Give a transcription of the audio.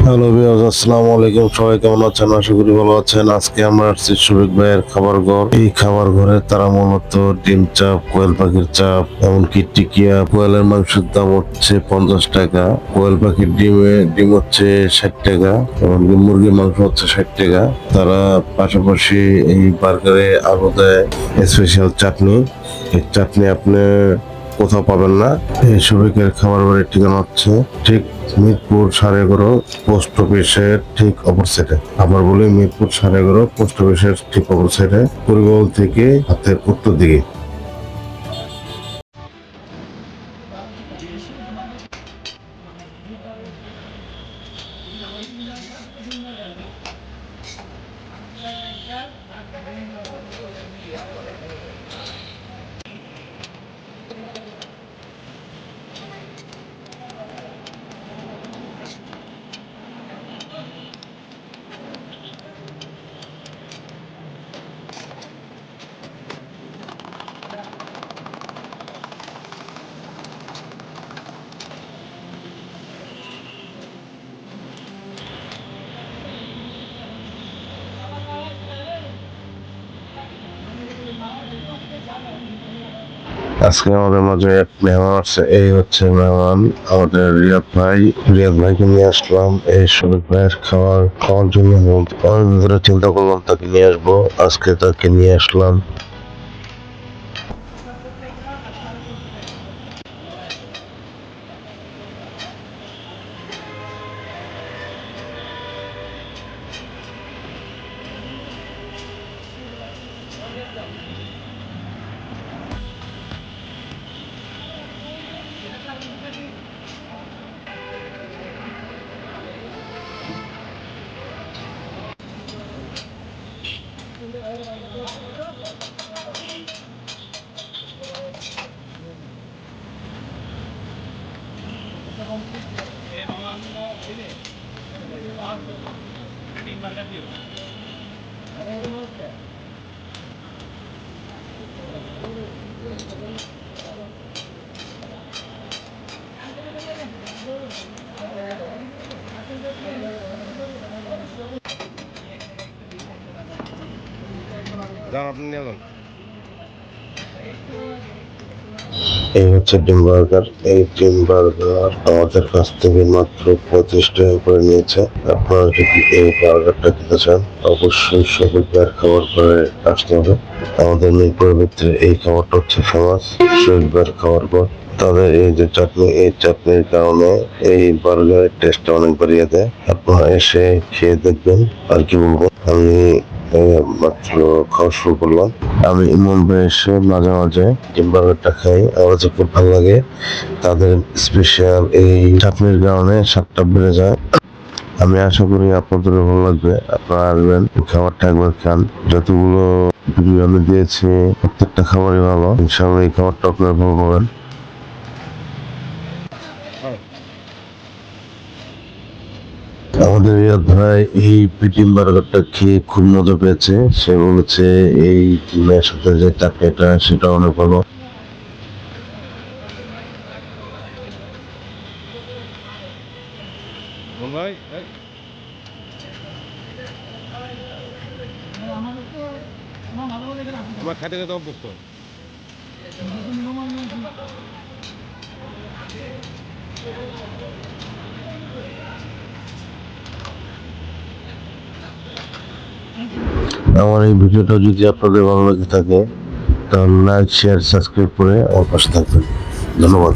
Hello viewers, আসসালামু আলাইকুম। সবাই কেমন আছেন? আশা করি ভালো আছেন। আজকে আমরা আসছি শফিক ভাইয়ের খাবার ঘর। এই খাবার ঘরে তারা মূলত ডিম চাপ, কোয়েল পাখির চাপ, এমনকি টিকিয়া, কোয়েলের মাংসের দাম হচ্ছে 50 টাকা, কোয়েল পাখির ডিম হচ্ছে 60 টাকা, এমনকি মুরগির মাংস হচ্ছে 60 টাকা। তারা পাশাপাশি এই বার্গারে আরো দেয় স্পেশাল চাটনি। এই চাটনি আপনি কোথাও পাবেন না। এই শফিকের খাবার বাড়ির ঠিকানা হচ্ছে ঠিক মিরপুর 11.5 পোস্ট অফিসের ঠিক অপর সাইডে। আবার বলি, মিরপুর 11.5 পোস্ট অফিসের ঠিক অপর সাইডে, পরিবহন থেকে হাতের উত্তর দিকে। আজকে আমাদের মাঝে এক মেহমান আছে, এই হচ্ছে মেহমান আমাদের রিয়াদ ভাই। রিয়াদ ভাইকে নিয়ে আসলাম এই শফিক ভাইয়ের খাওয়ার জন্য। অনেক ধরে চিন্তা করলাম তাকে নিয়ে আসবো, আজকে তাকে নিয়ে আসলাম। আপনি নিয়ে যান। এই হচ্ছে ডিম বার্গার। এই ডিম বার্গার আমাদের কাছ থেকে মাত্র 35 টাকা করে নিয়েছে। আপনারা যদি এই বার্গারটা খেতে চান, অবশ্যই শফিক ভাইয়ের খাবার ঘরে আসতে হবে। আমাদের মিরপুরের ভিতরে এই খাবারটা হচ্ছে ফেমাস, শফিক ভাইয়ের খাবার ঘর। তাদের এই যে চাটনি, এই চাটনির কারণে এই বার্গারের টেস্টটা অনেক বাড়িয়ে দেয়। আপনারা এসে খেয়ে দেখবেন। আর কি বলবো, আমি মাত্র খাওয়া শুরু করলাম। আমি ইমন ভাই এসে মাঝে মাঝে ডিম বার্গারটা খাই, আমার কাছে খুব ভালো লাগে। তাদের স্পেশাল এই চাটনির কারণে স্বাদটা বেড়ে যায়। আমি আশা করি আপনাদের ভালো লাগবে। আপনারা আসবেন, খাবারটা একবার খান। যতগুলো ভিডিও আমি দিয়েছি প্রত্যেকটা খাবারই ভালো, ইনশাআল্লাহ এই খাবারটা আপনারা ভালো পাবেন। আমাদের রিয়াদ ভাই এই পিটিম বার্গারটা খেয়ে খুব মজা পেয়েছে। সে বলেছে এই ডিমের সাথে যে চাটনিটা সেটা অনেক ভালো। আমার খাইতে খেতে অভ্যস্ত। আমার এই ভিডিওটা যদি আপনাদের ভালো লাগে থাকে, তাহলে লাইক, শেয়ার, সাবস্ক্রাইব করে আমার পাশে থাকবেন। ধন্যবাদ।